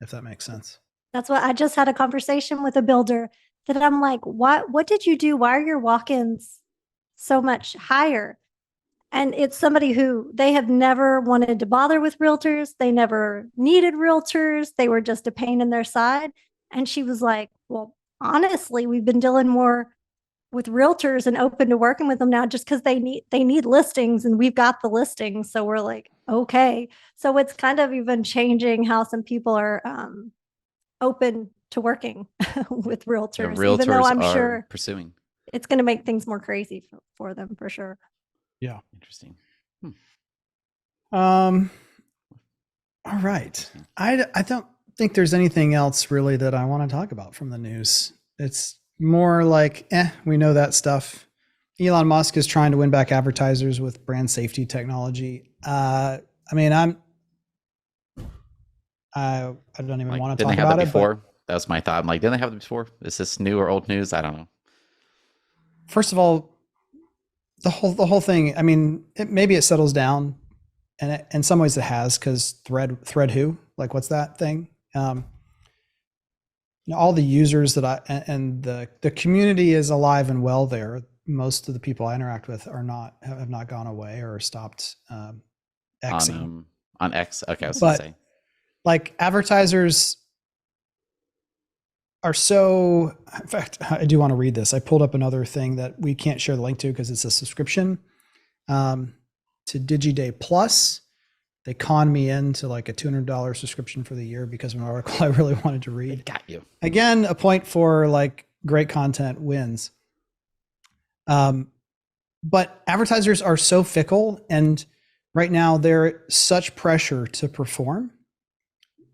if that makes sense. That's what I just had a conversation with a builder that I'm like, what did you do? Why are your walk-ins so much higher? And it's somebody who they have never wanted to bother with realtors. They never needed realtors. They were just a pain in their side. And she was like, well, honestly, we've been dealing more with realtors and open to working with them now just because they need listings and we've got the listings. So we're like, okay. So it's kind of even changing how some people are open to working with realtors, even though I'm sure pursuing. It's going to make things more crazy for them for sure. Yeah. Interesting. All right. I don't think there's anything else really that I want to talk about from the news. It's more like, we know that stuff. Elon Musk is trying to win back advertisers with brand safety technology. I mean, I don't even want to talk about it. Didn't they have that before? That was my thought. I'm like, didn't they have it before? Is this new or old news? I don't know. First of all, the whole thing, I mean, maybe it settles down, and in some ways it has, because thread who, like, what's that thing? All the users that and the community is alive and well there. Most of the people I interact with have not gone away or stopped Xing. On X. Okay, I was going to say. Like, advertisers are so, in fact, I do want to read this. I pulled up another thing that we can't share the link to because it's a subscription to DigiDay Plus. They conned me into like a $200 subscription for the year because of an article I really wanted to read. They got you. Again, a point for like great content wins. But advertisers are so fickle, and right now they're such pressure to perform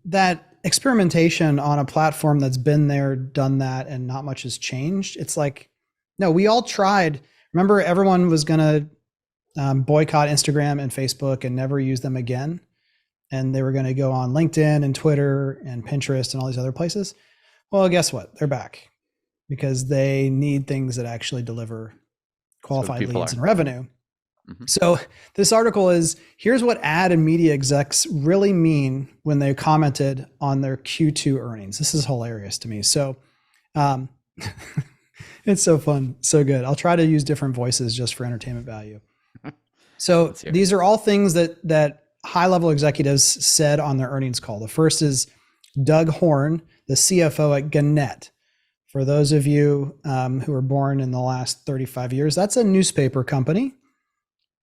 that experimentation on a platform that's been there, done that, and not much has changed. It's like, no, we all tried. Remember, everyone was going to boycott Instagram and Facebook and never use them again. And they were going to go on LinkedIn and Twitter and Pinterest and all these other places. Well, guess what? They're back because they need things that actually deliver qualified leads and revenue. Mm-hmm. So this article is, here's what ad and media execs really mean when they commented on their Q2 earnings. This is hilarious to me. So it's so fun, so good. I'll try to use different voices just for entertainment value. So these are all things that high-level executives said on their earnings call. The first is Doug Horn, the CFO at Gannett. For those of you who were born in the last 35 years, that's a newspaper company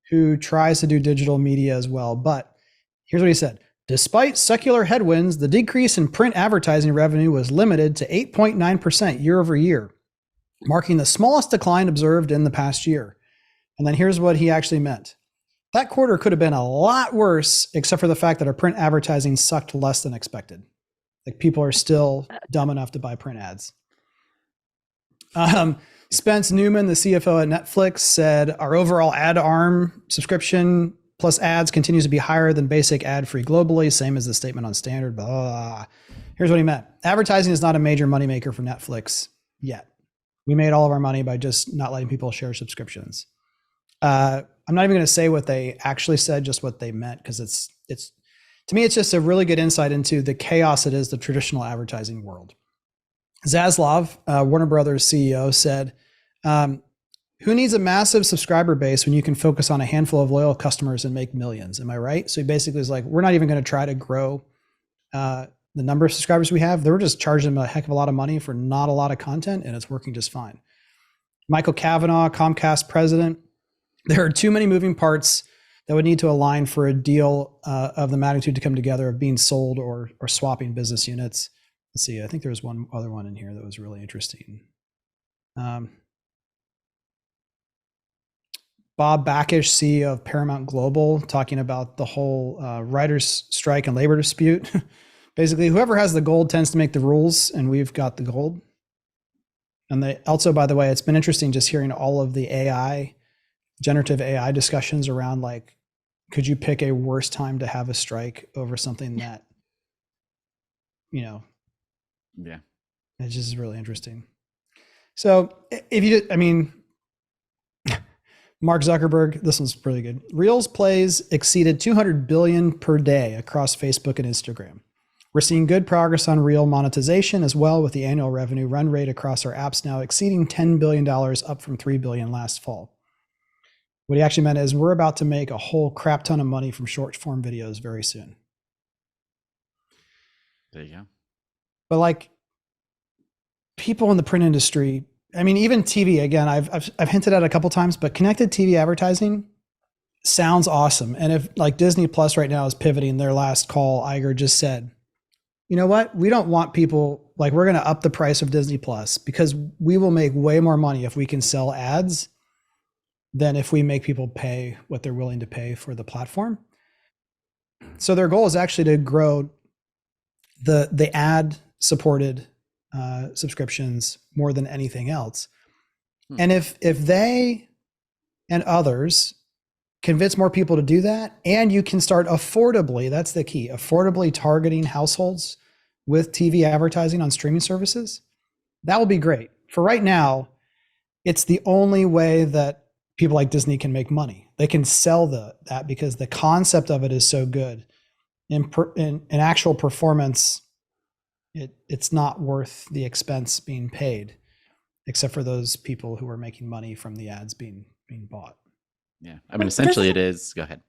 who tries to do digital media as well. But here's what he said. Despite secular headwinds, the decrease in print advertising revenue was limited to 8.9% year over year, marking the smallest decline observed in the past year. And then here's what he actually meant. That quarter could have been a lot worse, except for the fact that our print advertising sucked less than expected. Like, people are still dumb enough to buy print ads. Spence Newman, the CFO at Netflix, said our overall ad arm subscription plus ads continues to be higher than basic ad-free globally, same as the statement on standard, blah, blah, blah. Here's what he meant. Advertising is not a major moneymaker for Netflix yet. We made all of our money by just not letting people share subscriptions. I'm not even going to say what they actually said, just what they meant, because it's to me, it's just a really good insight into the chaos that is the traditional advertising world. Zaslav, Warner Brothers CEO, said, who needs a massive subscriber base when you can focus on a handful of loyal customers and make millions? Am I right? So he basically is like, we're not even going to try to grow the number of subscribers we have. They were just charging them a heck of a lot of money for not a lot of content, and it's working just fine. Michael Cavanaugh, Comcast president, there are too many moving parts that would need to align for a deal of the magnitude to come together of being sold or swapping business units. Let's see, I think there was one other one in here that was really interesting. Bob Bakish, CEO of Paramount Global, talking about the whole writers' strike and labor dispute. Basically, whoever has the gold tends to make the rules, and we've got the gold. And they also, by the way, it's been interesting just hearing all of the AI generative AI discussions around like, could you pick a worse time to have a strike over something that, Yeah. it's just really interesting. So if you, I mean, Mark Zuckerberg, this one's pretty good. Reels plays exceeded 200 billion per day across Facebook and Instagram. We're seeing good progress on Reel monetization as well, with the annual revenue run rate across our apps now exceeding $10 billion, up from $3 billion last fall. What he actually meant is we're about to make a whole crap ton of money from short form videos very soon. There you go. But like people in the print industry, I mean, even TV, again, I've hinted at a couple times, but connected TV advertising sounds awesome. And if like Disney Plus right now is pivoting, their last call, Iger just said, you know what? We don't want people, like, we're going to up the price of Disney Plus because we will make way more money if we can sell ads than if we make people pay what they're willing to pay for the platform. So their goal is actually to grow the ad supported subscriptions more than anything else. And if they and others convince more people to do that, and you can start affordably, that's the key, affordably targeting households with TV advertising on streaming services, that will be great. For right now, it's the only way that people like Disney can make money. They can sell that because the concept of it is so good. In actual performance, it's not worth the expense being paid, except for those people who are making money from the ads being bought. Yeah. I mean, essentially it is. Go ahead.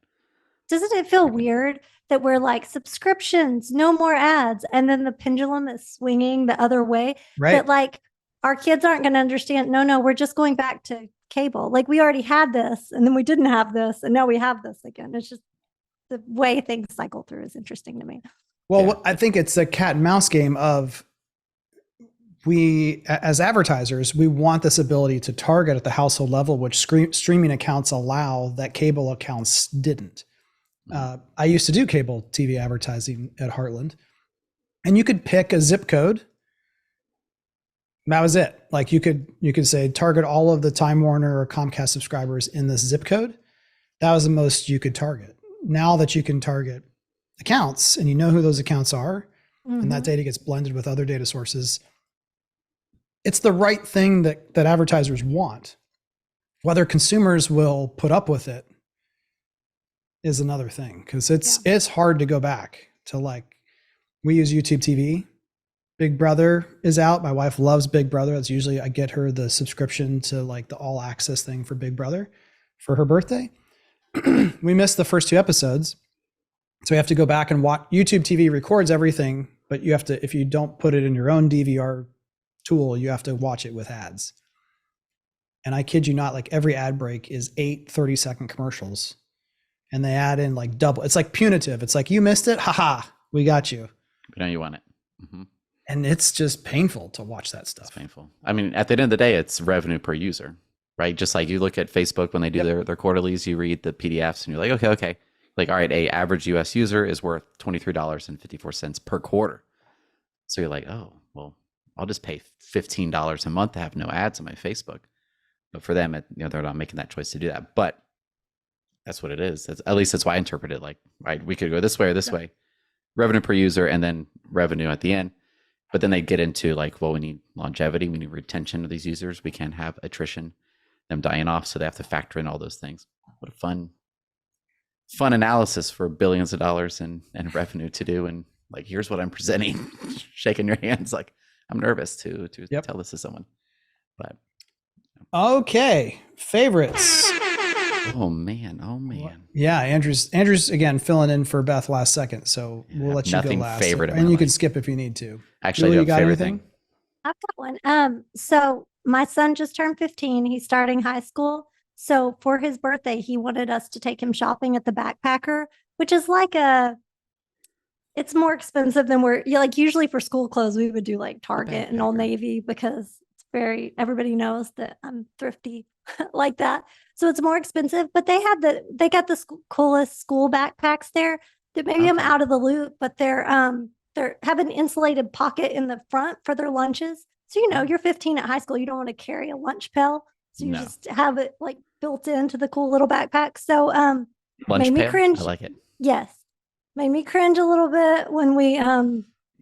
Doesn't it feel weird that we're like subscriptions, no more ads, and then the pendulum is swinging the other way? Right. That like our kids aren't going to understand. No, we're just going back to cable. Like we already had this, and then we didn't have this, and now we have this again. It's just the way things cycle through is interesting to me. Well, yeah. I think it's a cat and mouse game of we, as advertisers, we want this ability to target at the household level, which streaming accounts allow that cable accounts didn't. I used to do cable TV advertising at Heartland, and you could pick a zip code. That was it. Like you could say target all of the Time Warner or Comcast subscribers in this zip code. That was the most you could target. Now that you can target accounts and you know who those accounts are, and that data gets blended with other data sources, it's the right thing that advertisers want. Whether consumers will put up with it is another thing, because it's hard to go back to, like, we use YouTube TV. Big Brother is out. My wife loves Big Brother. That's usually I get her the subscription to like the all access thing for Big Brother for her birthday. We missed the first 2 episodes. So we have to go back and watch. YouTube TV records everything, but you have to, if you don't put it in your own DVR tool, you have to watch it with ads. And I kid you not, like every ad break is 8 30-second commercials. And they add in like double. It's like punitive. It's like, you missed it. Haha, we got you. But now you want it. Mm-hmm. And it's just painful to watch that stuff. It's painful. I mean, at the end of the day, it's revenue per user, right? Just like you look at Facebook when they do their quarterlies, you read the PDFs and you're like, okay. Like, all right, a average US user is worth $23.54 per quarter. So you're like, oh, well, I'll just pay $15 a month to have no ads on my Facebook. But for them, they're not making that choice to do that. But that's what it is. At least that's why I interpret it. Like, right, we could go this way or this way. Revenue per user and then revenue at the end. But then they get into like, well, we need longevity. We need retention of these users. We can't have attrition, them dying off. So they have to factor in all those things. What a fun analysis for billions of dollars and revenue to do. And like, here's what I'm presenting, shaking your hands. Like, I'm nervous to tell this to someone. But okay, favorites. Oh man. Yeah, Andrew's again filling in for Beth last second, so we'll let you go last. Favorite and you can skip if you need to. Actually, Julie, I do have a favorite anything? thing. I've got one. So my son just turned 15. He's starting high school. So for his birthday, he wanted us to take him shopping at the Backpacker, which is like it's more expensive than usually for school clothes, we would do like Target and Old Navy because everybody knows that I'm thrifty like that. So it's more expensive, but they got the coolest school backpacks there that maybe I'm out of the loop, but they're have an insulated pocket in the front for their lunches. So, you're 15 at high school, you don't want to carry a lunch pail. So you No. just have it like built into the cool little backpack. So Lunch made me pail? cringe. I like it. Yes. Made me cringe a little bit when we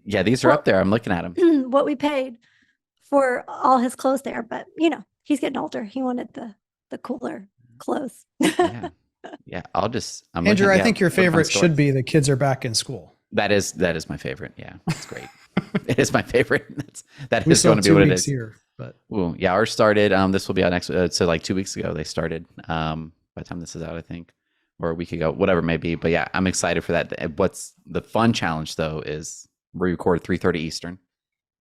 Yeah, these are Well- up there. I'm looking at them. what we paid for all his clothes there. But he's getting older. He wanted the cooler clothes. Yeah. Yeah. I'm Andrew, looking, I think your what a fun favorite story. should be the kids are back in school. That is my favorite. Yeah. It's great. It is my favorite. That We is still going have to be 2 what it weeks is. here, but Ooh, yeah, ours started. This will be out next. So like 2 weeks ago they started. By the time this is out, I think, or a week ago, whatever it may be. But yeah, I'm excited for that. What's the fun challenge though is we record 3:30 Eastern.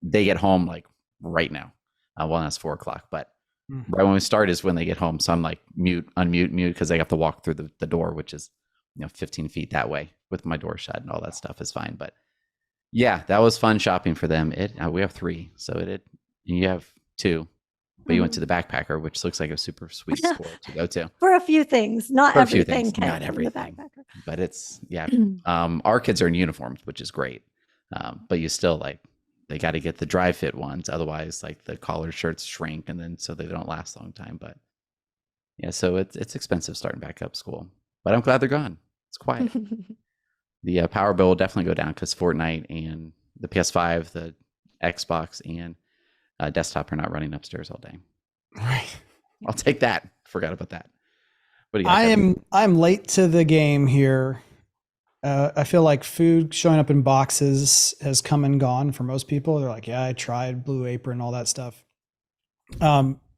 They get home like right now. Well, that's 4:00, but right when we start is when they get home. So I'm like mute, unmute, mute because they have to walk through the door, which is 15 feet that way with my door shut and all that stuff is fine. But yeah, that was fun shopping for them. We have 3, so you have 2, but you went to the backpacker, which looks like a super sweet store to go to. For a few things, not For a few everything. things, not came from everything. The backpacker. But it's our kids are in uniforms, which is great. But you still they got to get the dry fit ones, otherwise like the collar shirts shrink and then so they don't last a long time. But yeah, so it's expensive starting back up school. But I'm glad they're gone. It's quiet. The power bill will definitely go down because Fortnite and the PS5, the Xbox, and desktop are not running upstairs all day. right. I'll take that. Forgot about that. What do you got? I'm late to the game here. I feel like food showing up in boxes has come and gone for most people. They're like, yeah, I tried Blue Apron, all that stuff.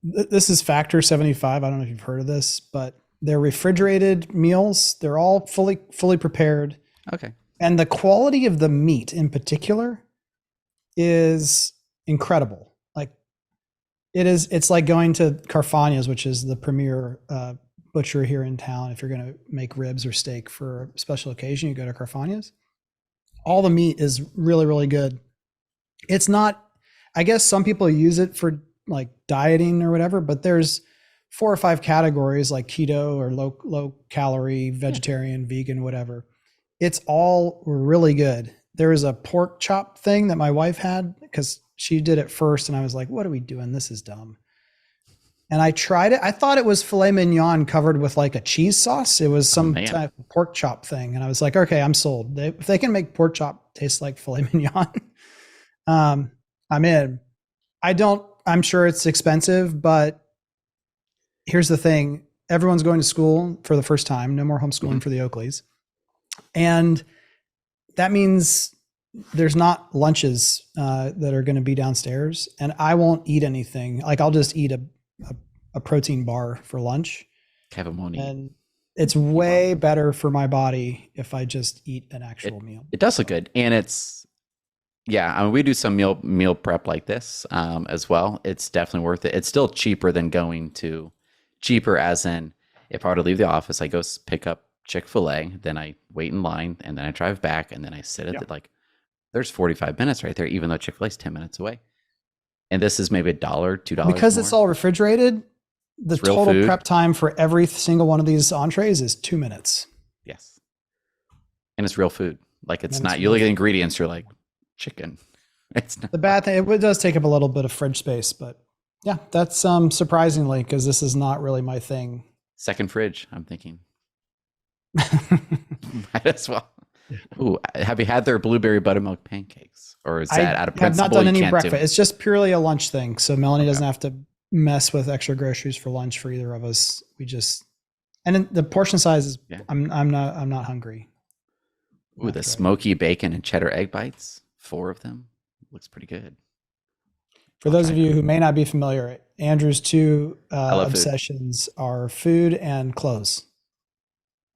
This is Factor 75. I don't know if you've heard of this, but they're refrigerated meals. They're all fully prepared. Okay. And the quality of the meat in particular is incredible. Like it's like going to Carfagna's, which is the premier butcher here in town. If you're going to make ribs or steak for a special occasion, you go to Carfagna's. All the meat is really, really good. It's not, I guess some people use it for like dieting or whatever, but there's 4 or 5 categories like keto or low calorie, vegetarian, vegan, whatever. It's all really good. There was a pork chop thing that my wife had because she did it first. And I was like, what are we doing? This is dumb. And I tried it. I thought it was filet mignon covered with like a cheese sauce. It was some type of pork chop thing. And I was like, okay, I'm sold. If they can make pork chop taste like filet mignon, I'm in. I'm sure it's expensive, but here's the thing. Everyone's going to school for the first time. No more homeschooling for the Oakleys. And that means there's not lunches that are going to be downstairs. And I won't eat anything. Like I'll just eat a protein bar for lunch. Kevin won't eat. And it's way better for my body if I just eat an actual meal. It does look good. And we do some meal prep like this as well. It's definitely worth it. It's still cheaper as in if I were to leave the office, I go pick up Chick-fil-A, then I wait in line and then I drive back and then I sit at there's 45 minutes right there, even though Chick-fil-A is 10 minutes away. And this is maybe $1, $2 because more. it's all refrigerated. The total food. prep time for every single one of these entrees is 2 minutes. Yes. And it's real food. Like it's And not, it's you look real at ingredients, you're like, chicken. It's not. The bad thing, it does take up a little bit of fridge space, but yeah, that's surprisingly, because this is not really my thing. Second fridge, I'm thinking. Might as well. Ooh, have you had their blueberry buttermilk pancakes? Or is that out of I have principle? not done you any can't breakfast. do it? It's just purely a lunch thing. So Melanie doesn't have to mess with extra groceries for lunch for either of us. And then the portion size is, I'm not hungry. Ooh, the smoky bacon and cheddar egg bites, 4 of them. Looks pretty good. For those of you who may not be familiar, Andrew's 2 love obsessions are food and clothes.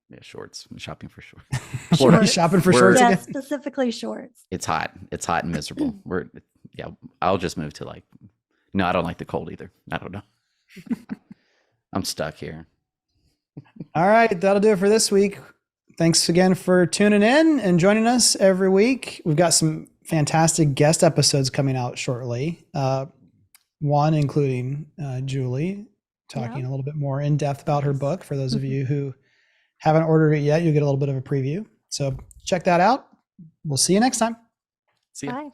Yeah, shorts. I'm shopping for shorts. He's shopping for shorts Yeah, again. specifically shorts. It's hot. It's hot and miserable. I'll just move to no, I don't like the cold either. I don't know. I'm stuck here. All right, that'll do it for this week. Thanks again for tuning in and joining us every week. We've got some fantastic guest episodes coming out shortly. One including Julie talking a little bit more in depth about her book. For those of you who haven't ordered it yet, you'll get a little bit of a preview. So check that out. We'll see you next time. See ya. Bye.